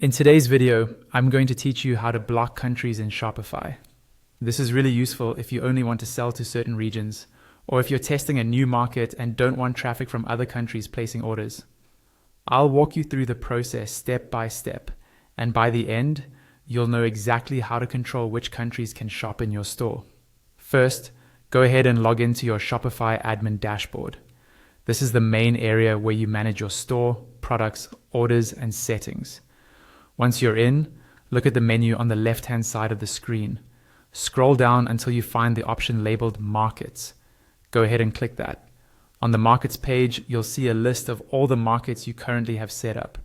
In today's video, I'm going to teach you how to block countries in Shopify. This is really useful if you only want to sell to certain regions, or if you're testing a new market and don't want traffic from other countries placing orders. I'll walk you through the process step by step, and by the end, you'll know exactly how to control which countries can shop in your store. First, go ahead and log into your Shopify admin dashboard. This is the main area where you manage your store, products, orders, and settings. Once you're in, look at the menu on the left-hand side of the screen. Scroll down until you find the option labeled Markets. Go ahead and click that. On the Markets page, you'll see a list of all the markets you currently have set up.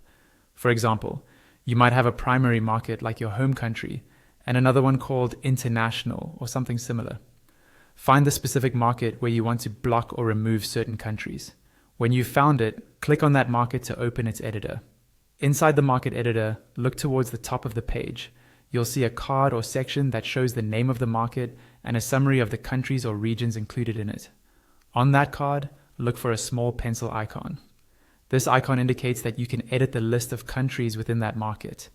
For example, you might have a primary market like your home country, and another one called International or something similar. Find the specific market where you want to block or remove certain countries. When you've found it, click on that market to open its editor. Inside the market editor, look towards the top of the page. You'll see a card or section that shows the name of the market and a summary of the countries or regions included in it. On that card, look for a small pencil icon. This icon indicates that you can edit the list of countries within that market.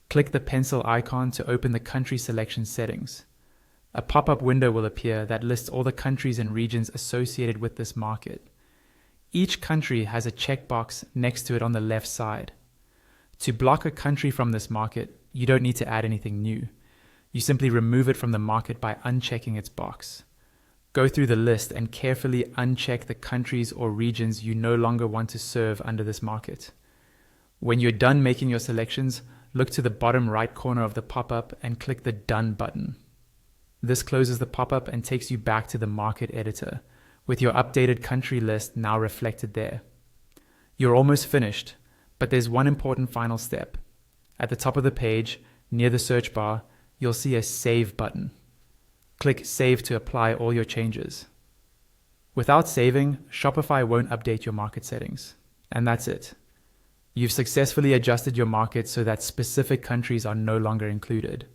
Click the pencil icon to open the country selection settings. A pop-up window will appear that lists all the countries and regions associated with this market. Each country has a checkbox next to it on the left side. To block a country from this market, you don't need to add anything new. You simply remove it from the market by unchecking its box. Go through the list and carefully uncheck the countries or regions you no longer want to serve under this market. When you're done making your selections, look to the bottom right corner of the pop-up and click the Done button. This closes the pop-up and takes you back to the market editor, with your updated country list now reflected there. You're almost finished. But there's one important final step. At the top of the page, near the search bar, you'll see a Save button. Click Save to apply all your changes. Without saving, Shopify won't update your market settings. And that's it. You've successfully adjusted your market so that specific countries are no longer included.